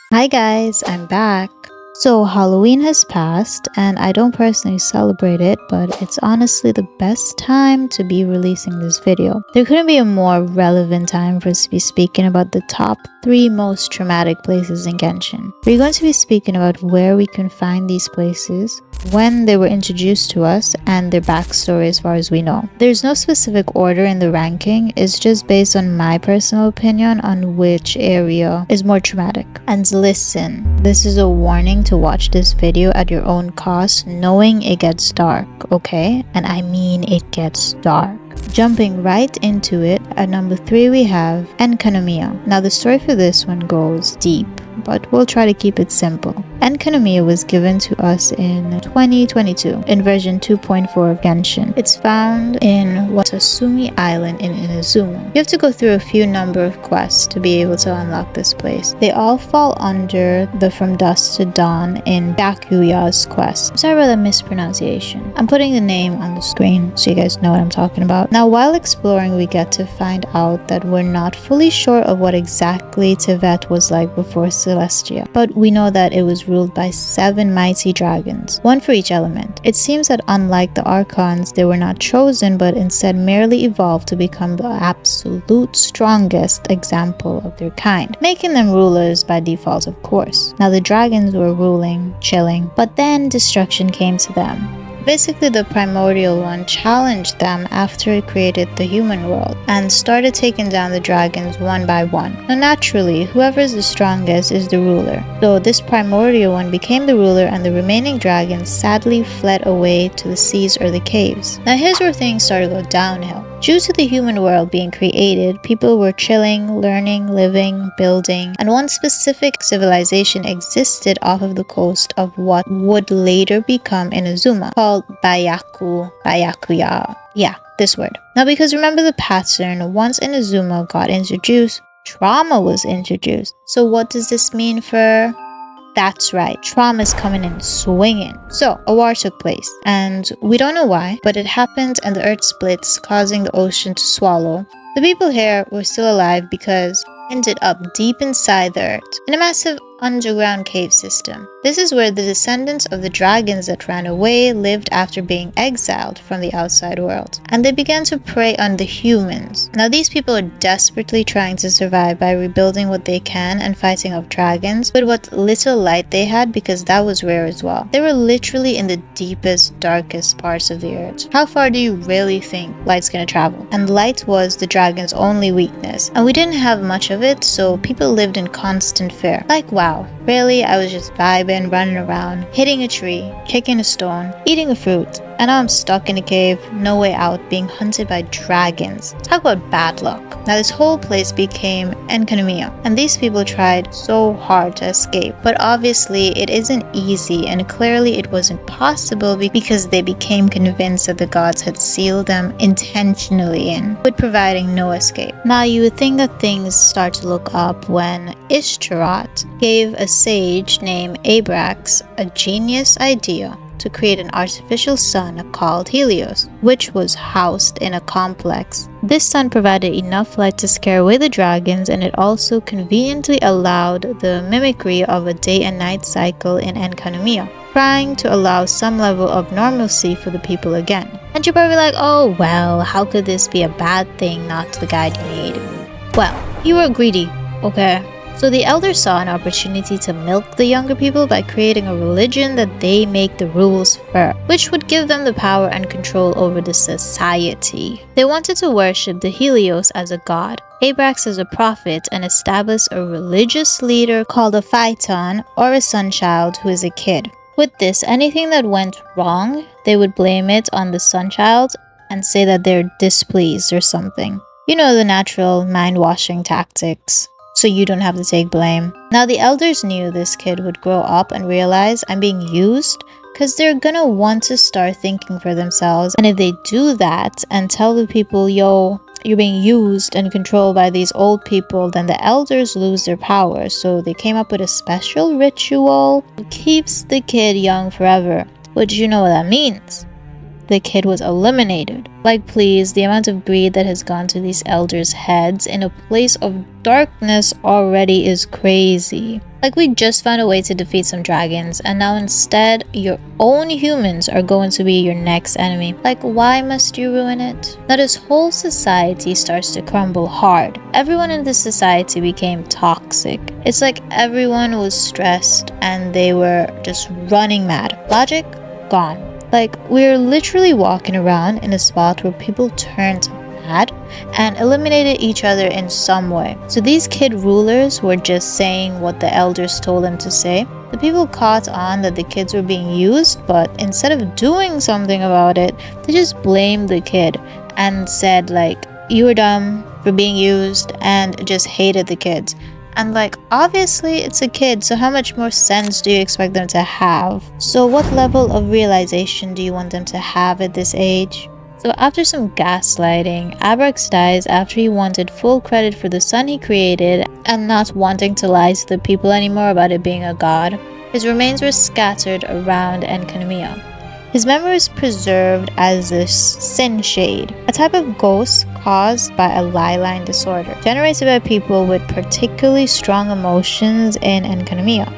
Hi guys, I'm back. So, Halloween has passed, and I don't personally celebrate it, but it's honestly the best time to be releasing this video. There couldn't be a more relevant time for us to be speaking about the top 3 most traumatic places in Genshin. We're going to be speaking about where we can find these places, when they were introduced to us, and their backstory as far as we know. There's no specific order in the ranking, it's just based on my personal opinion on which area is more traumatic. And listen, this is a warning to watch this video at your own cost, knowing it gets dark, okay? And I mean it gets dark. Jumping right into it, at number 3 we have Enkanomiya. Now the story for this one goes deep, but we'll try to keep it simple. Enkanomiya was given to us in 2022 in version 2.4 of Genshin. It's found in Tsurumi Island in Inazuma. You have to go through a few number of quests to be able to unlock this place. They all fall under the From Dusk to Dawn in Byakuya's quest. I'm sorry about that mispronunciation. I'm putting the name on the screen so you guys know what I'm talking about. Now while exploring, we get to find out that we're not fully sure of what exactly Teyvat was like before Celestia, but we know that it was ruled by 7 mighty dragons, one for each element. It seems that unlike the Archons, they were not chosen but instead merely evolved to become the absolute strongest example of their kind, making them rulers by default, of course. Now the dragons were ruling, chilling, but then destruction came to them. Basically, the primordial one challenged them after it created the human world and started taking down the dragons one by one. Now naturally, whoever is the strongest is the ruler. So this primordial one became the ruler and the remaining dragons sadly fled away to the seas or the caves. Now here's where things started to go downhill. Due to the human world being created, people were chilling, learning, living, building, and one specific civilization existed off of the coast of what would later become Inazuma, called Byakuya. Yeah, this word. Now because remember the pattern, once Inazuma got introduced, trauma was introduced. So what does this mean for... That's right, trauma is coming in swinging. So, a war took place, and we don't know why, but it happened and the earth splits, causing the ocean to swallow. The people here were still alive because ended up deep inside the earth, in a massive underground cave system. This is where the descendants of the dragons that ran away lived after being exiled from the outside world, and they began to prey on the humans. Now these people are desperately trying to survive by rebuilding what they can and fighting off dragons with what little light they had, because that was rare as well. They were literally in the deepest, darkest parts of the earth. How far do you really think light's gonna travel? And light was the dragon's only weakness, and we didn't have much of it, so people lived in constant fear. Like, wow, really? I was just vibing, running around, hitting a tree, kicking a stone, eating a fruit, and now I'm stuck in a cave, no way out, being hunted by dragons. Talk about bad luck. Now this whole place became enkanomiya, and these people tried so hard to escape, but obviously it isn't easy, and clearly it wasn't possible because they became convinced that the gods had sealed them intentionally in, with providing no escape. Now you would think that things start to look up when Ishtarat gave a sage named Abrax a genius idea to create an artificial sun called Helios, which was housed in a complex. This sun provided enough light to scare away the dragons, and it also conveniently allowed the mimicry of a day and night cycle in enkanomiya, trying to allow some level of normalcy for the people again. And you're probably like, oh well, how could this be a bad thing not to the guide you need? Well, you were greedy, okay? So the elders saw an opportunity to milk the younger people by creating a religion that they make the rules for, which would give them the power and control over the society. They wanted to worship the Helios as a god, Abrax as a prophet, and establish a religious leader called a Phaeton, or a sunchild who is a kid. With this, anything that went wrong, they would blame it on the sunchild and say that they're displeased or something. You know, the natural mind-washing tactics, so you don't have to take blame. Now the elders knew this kid would grow up and realize I'm being used, because they're gonna want to start thinking for themselves, and if they do that and tell the people, yo, you're being used and controlled by these old people, then the elders lose their power. So they came up with a special ritual that keeps the kid young forever. But you know what that means? the kid was eliminated. Like, please, the amount of greed that has gone to these elders' heads in a place of darkness already is crazy. Like, we just found a way to defeat some dragons, and now instead, your own humans are going to be your next enemy. Like, why must you ruin it? Now, this whole society starts to crumble hard. Everyone in this society became toxic. It's like everyone was stressed and they were just running mad. Logic? Gone. Like, we're literally walking around in a spot where people turned mad and eliminated each other in some way. So these kid rulers were just saying what the elders told them to say. The people caught on that the kids were being used, but instead of doing something about it, they just blamed the kid and said like, you were dumb for being used, and just hated the kids. And like, obviously it's a kid, so how much more sense do you expect them to have? So what level of realization do you want them to have at this age? So after some gaslighting, Abrax dies after he wanted full credit for the sun he created and not wanting to lie to the people anymore about it being a god. His remains were scattered around Enkanomiya. His memory is preserved as a sin shade, a type of ghost caused by a lie-line disorder, generated by people with particularly strong emotions in enkanomiya.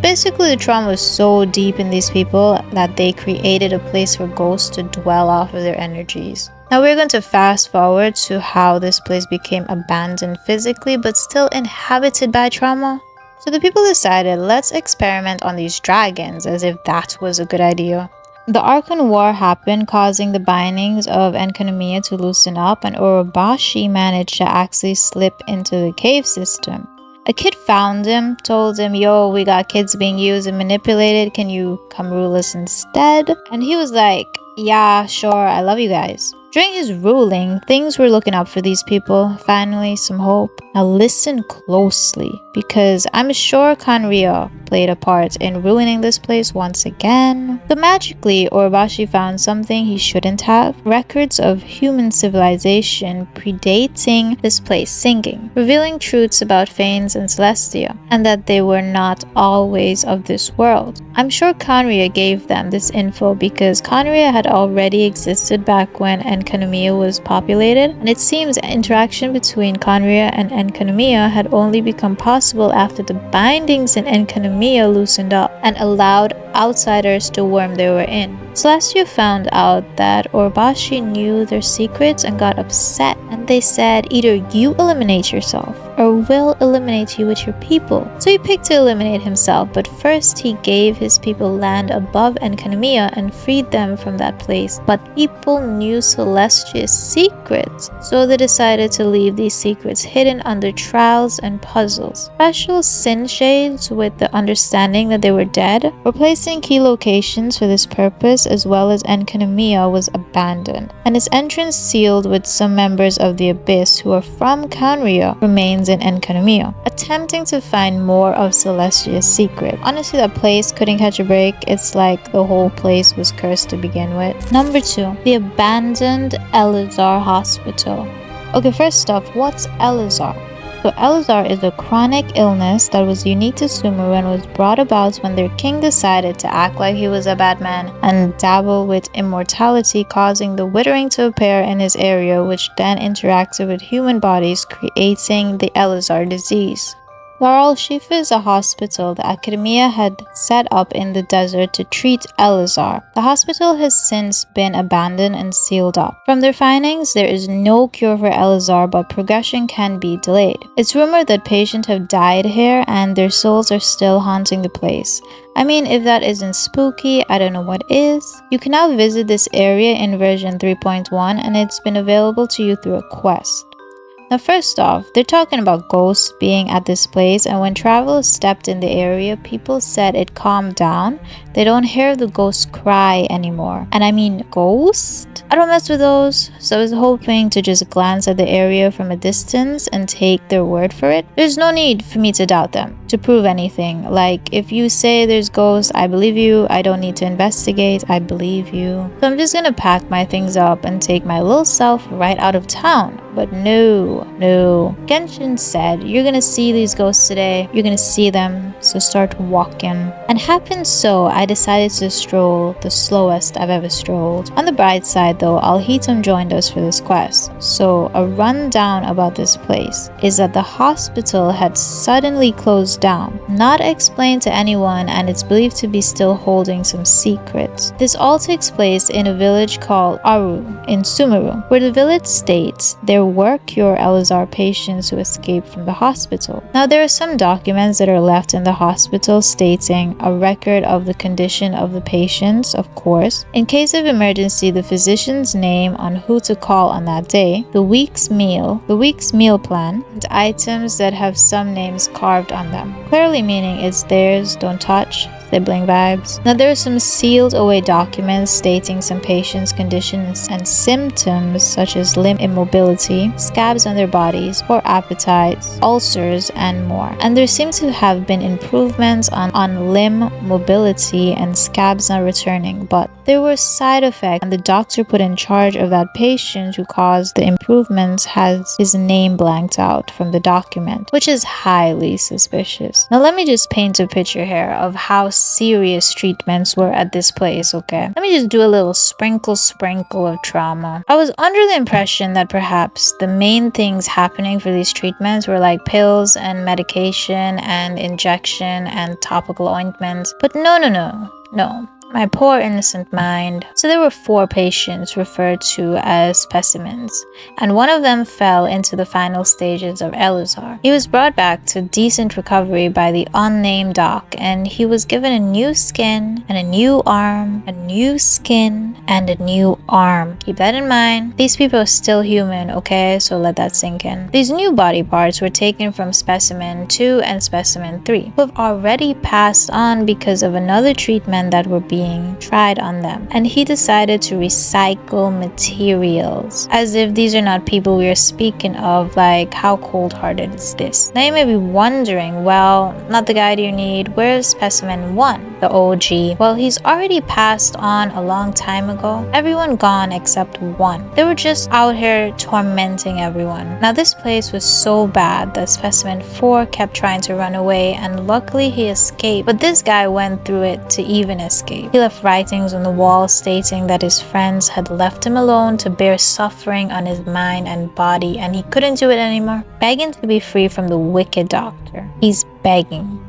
Basically, the trauma was so deep in these people that they created a place for ghosts to dwell off of their energies. Now we're going to fast forward to how this place became abandoned physically but still inhabited by trauma. So the people decided, let's experiment on these dragons, as if that was a good idea. The Archon War happened, causing the bindings of enkanomiya to loosen up, and Orobashi managed to actually slip into the cave system. A kid found him, told him, yo, we got kids being used and manipulated, can you come rule us instead? And he was like, yeah, sure, I love you guys. During his ruling, things were looking up for these people. Finally, some hope. Now listen closely, because I'm sure Kanria played a part in ruining this place once again. So magically, Orobashi found something he shouldn't have. Records of human civilization predating this place sinking, revealing truths about Fanes and Celestia, and that they were not always of this world. I'm sure Kanria gave them this info because Kanria had already existed back when enkanomiya was populated, and it seems interaction between Kanria and enkanomiya had only become possible after the bindings in enkanomiya loosened up and allowed outsiders to worm they were in. Celestia found out that Orobashi knew their secrets and got upset, and they said either you eliminate yourself or we'll eliminate you with your people. So he picked to eliminate himself, but first he gave his people land above enkanomiya and freed them from that place. But people knew Celestia's secrets, so they decided to leave these secrets hidden under trials and puzzles. Special sin shades with the understanding that they were dead were placed in key locations for this purpose, as well as enkanomiya was abandoned, and its entrance sealed with some members of the Abyss who are from Kanria remains in enkanomiya, attempting to find more of Celestia's secret. Honestly, that place couldn't catch a break. It's like the whole place was cursed to begin with. Number 2, the abandoned Elezar Hospital. Okay, first off, what's elezar? So elezar is a chronic illness that was unique to Sumeru and was brought about when their king decided to act like he was a bad man and dabble with immortality, causing the withering to appear in his area, which then interacted with human bodies, creating the elezar disease. While Shifa is a hospital the academia had set up in the desert to treat elezar, the hospital has since been abandoned and sealed up. From their findings, there is no cure for elezar, but progression can be delayed. It's rumored that patients have died here and their souls are still haunting the place. I mean, if that isn't spooky, I don't know what is. You can now visit this area in version 3.1 and it's been available to you through a quest. Now first off, they're talking about ghosts being at this place, and when travelers stepped in the area, people said it calmed down. They don't hear the ghosts cry anymore. And I mean, ghost? I don't mess with those, so I was hoping to just glance at the area from a distance and take their word for it. There's no need for me to doubt them. to prove anything. Like, if you say there's ghosts, I believe you. I don't need to investigate. I believe you. So I'm just gonna pack my things up and take my little self right out of town. But no. Genshin said, you're gonna see these ghosts today. You're gonna see them, so start walking. And happened so, I decided to stroll the slowest I've ever strolled. On the bright side though, Alhitam joined us for this quest. So a rundown about this place is that the hospital had suddenly closed down, not explained to anyone, and it's believed to be still holding some secrets. This all takes place in a village called Aru in Sumeru, where the village states there were cure elezar patients who escaped from the hospital. Now there are some documents that are left in the hospital stating a record of the condition of the patients, of course, in case of emergency, the physician's name on who to call on that day, the week's meal plan, and items that have some names carved on them, clearly meaning it's theirs, don't touch, sibling vibes. Now there are some sealed away documents stating some patients' conditions and symptoms such as limb immobility, scabs on their bodies, poor appetites, ulcers, and more. And there seem to have been improvements on limb mobility and scabs not returning, but there were side effects, and the doctor put in charge of that patient who caused the improvements has his name blanked out from the document, which is highly suspicious. Now let me just paint a picture here of how serious treatments were at this place, okay? Let me just do a little sprinkle of trauma. I was under the impression that perhaps the main things happening for these treatments were like pills and medication and injection and topical ointments, but no. My poor innocent mind. So there were 4 patients referred to as specimens, and one of them fell into the final stages of elezar. He was brought back to decent recovery by the unnamed doc, and he was given a new skin and a new arm, a new skin and a new arm. Keep that in mind. These people are still human, okay? So let that sink in. These new body parts were taken from specimen 2 and specimen 3, who have already passed on because of another treatment that were being tried on them, and he decided to recycle materials, as if these are not people we are speaking of. Like, how cold-hearted is this? Now you may be wondering, well, not the guide you need, where's specimen 1, the OG? Well, he's already passed on a long time ago. Everyone gone except 1. They were just out here tormenting everyone. Now this place was so bad that specimen 4 kept trying to run away, and luckily he escaped, but this guy went through it to even escape. He left writings on the wall stating that his friends had left him alone to bear suffering on his mind and body, and he couldn't do it anymore. Begging to be free from the wicked doctor. He's begging.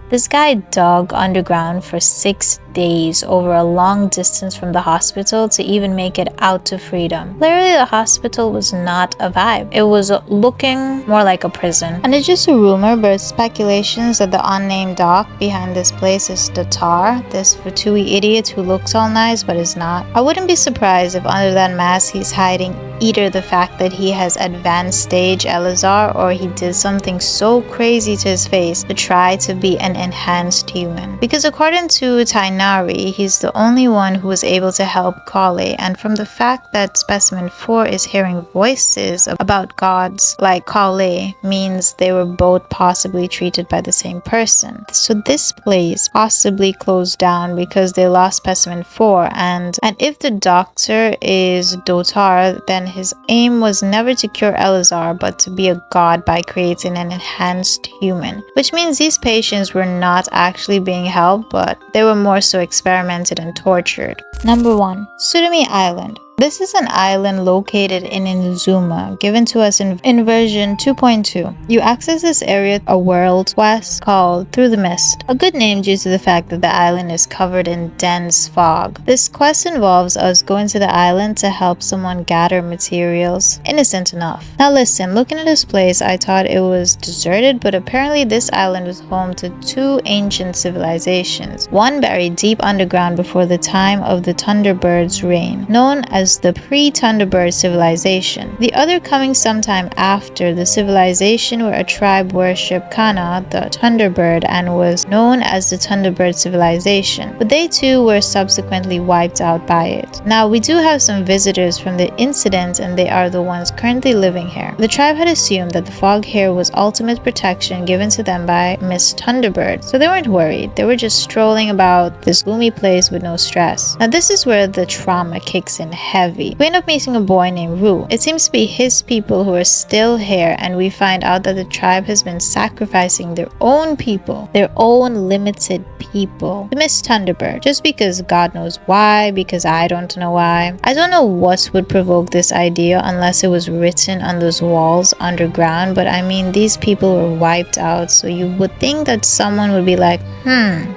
This guy dug underground for 6 days over a long distance from the hospital to even make it out to freedom. Clearly the hospital was not a vibe. It was looking more like a prison. And it's just a rumor, but speculations that the unnamed doc behind this place is Datar, this Fatui idiot who looks all nice but is not. I wouldn't be surprised if under that mask he's hiding either the fact that he has advanced stage elezar, or he did something so crazy to his face to try to be an enhanced human. Because according to Tainari, he's the only one who was able to help Kale, and from the fact that specimen 4 is hearing voices about gods like Kale means they were both possibly treated by the same person. So this place possibly closed down because they lost specimen 4, and if the doctor is Dotar, then his aim was never to cure elezar but to be a god by creating an enhanced human, which means these patients were not actually being helped, but they were more so experimented and tortured. Number 1. Tsurumi Island. This is an island located in Inazuma, given to us in version 2.2. You access this area a world quest called Through the Mist, a good name due to the fact that the island is covered in dense fog. This quest involves us going to the island to help someone gather materials. Innocent enough. Now listen, looking at this place, I thought it was deserted, but apparently this island was home to 2 ancient civilizations, one buried deep underground before the time of the Thunderbird's reign, known as as the pre-Thunderbird civilization. The other coming sometime after the civilization where a tribe worshipped Kana, the Thunderbird, and was known as the Thunderbird civilization. But they too were subsequently wiped out by it. Now we do have some visitors from the incident, and they are the ones currently living here. The tribe had assumed that the fog here was ultimate protection given to them by Miss Thunderbird, so they weren't worried. They were just strolling about this gloomy place with no stress. Now this is where the trauma kicks in heavy. We end up meeting a boy named Rue. It seems to be his people who are still here, and we find out that the tribe has been sacrificing their own people, their own limited people, to Miss Thunderbird, just because God knows why, because I don't know why. I don't know what would provoke this idea unless it was written on those walls underground, but I mean, these people were wiped out, so you would think that someone would be like,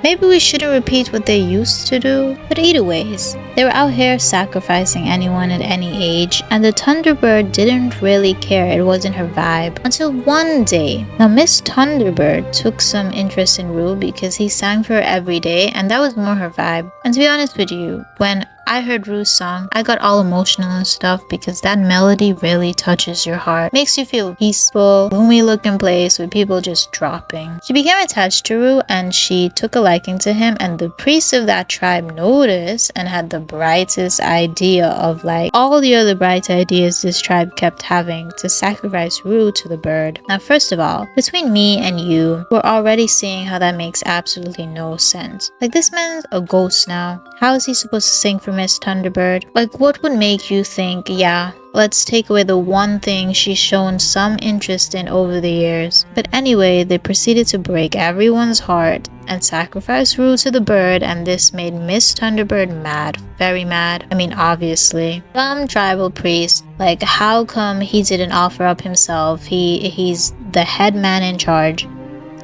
maybe we shouldn't repeat what they used to do. But either ways, they were out here sacrificing anyone at any age, and the Thunderbird didn't really care. It wasn't her vibe. Until one day. Now Miss Thunderbird took some interest in Rue because he sang for her every day, and that was more her vibe. And to be honest with you, when I heard Rue's song, I got all emotional and stuff because that melody really touches your heart. Makes you feel peaceful, gloomy looking place with people just dropping. She became attached to Rue and she took a liking to him, and the priest of that tribe noticed and had the brightest idea of like all the other bright ideas this tribe kept having to sacrifice Rue to the bird. Now first of all, between me and you, we're already seeing how that makes absolutely no sense. Like, this man's a ghost now. How is he supposed to sing for Miss Thunderbird? Like, what would make you think, yeah, let's take away the one thing she's shown some interest in over the years? But anyway, they proceeded to break everyone's heart and sacrifice Rue to the bird, and this made Miss Thunderbird mad, very mad. I mean, obviously. Some tribal priest, like, how come he didn't offer up himself? He's the head man in charge.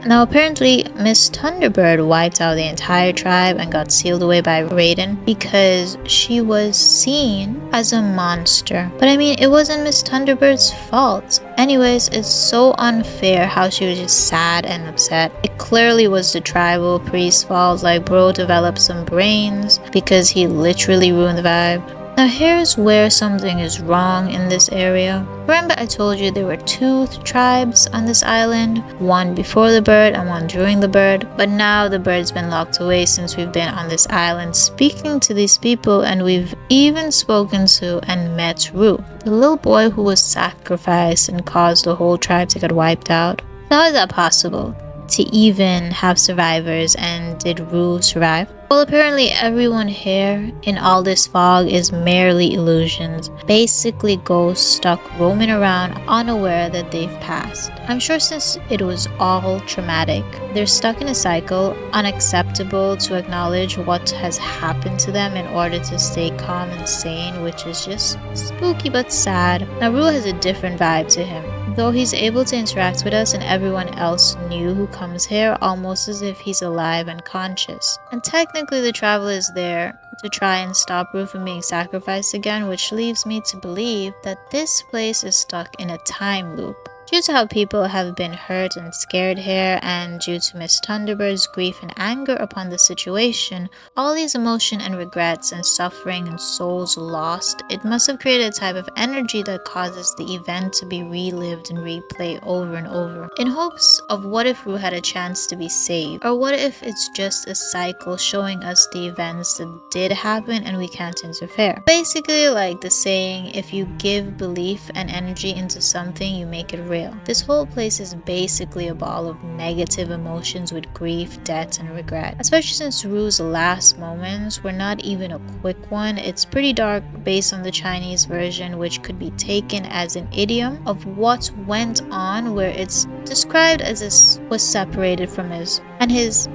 Now apparently Miss Thunderbird wiped out the entire tribe and got sealed away by Raiden because she was seen as a monster. But I mean, it wasn't Miss Thunderbird's fault. Anyways, it's so unfair how she was just sad and upset. It clearly was the tribal priest's fault. Like, bro developed some brains because he literally ruined the vibe. Now here's where something is wrong in this area. Remember I told you there were two tribes on this island, one before the bird and one during the bird, but now the bird's been locked away since we've been on this island speaking to these people, and we've even spoken to and met Rue, the little boy who was sacrificed and caused the whole tribe to get wiped out. So how is that possible? To even have survivors, and did Rue survive? Well, apparently everyone here in all this fog is merely illusions, basically ghosts stuck roaming around unaware that they've passed. I'm sure since it was all traumatic, they're stuck in a cycle, unacceptable to acknowledge what has happened to them in order to stay calm and sane, which is just spooky but sad. Now Rue has a different vibe to him. Though he's able to interact with us and everyone else new who comes here almost as if he's alive and conscious. And technically the traveler is there to try and stop Rue from being sacrificed again, which leaves me to believe that this place is stuck in a time loop. Due to how people have been hurt and scared here, and due to Miss Thunderbird's grief and anger upon the situation, all these emotion and regrets and suffering and souls lost, it must have created a type of energy that causes the event to be relived and replayed over and over, in hopes of what if Rue had a chance to be saved, or what if it's just a cycle showing us the events that did happen and we can't interfere. Basically like the saying, if you give belief and energy into something, you make it real. This whole place is basically a ball of negative emotions with grief, debt, and regret. Especially since Rue's last moments were not even a quick one. It's pretty dark based on the Chinese version, which could be taken as an idiom of what went on, where it's described as his was separated from his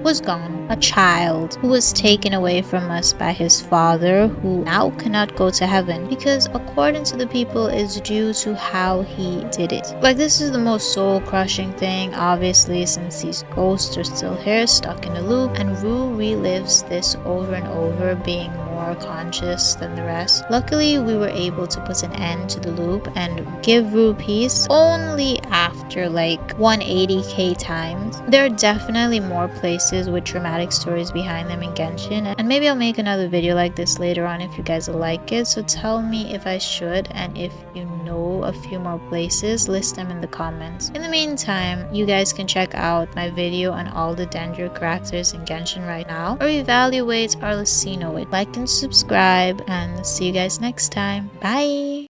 was gone, a child who was taken away from us by his father, who now cannot go to heaven because according to the people is due to how he did it. Like, this is the most soul crushing thing, obviously, since these ghosts are still here stuck in a loop, and Rue relives this over and over, being more more conscious than the rest. Luckily, we were able to put an end to the loop and give rupees only after like 180k times. There are definitely more places with dramatic stories behind them in Genshin, and maybe I'll make another video like this later on if you guys will like it. So tell me if I should, and if you know a few more places, list them in the comments. In the meantime, you guys can check out my video on all the danger characters in Genshin right now, or evaluate Arlecino. Like and subscribe, and see you guys next time. Bye!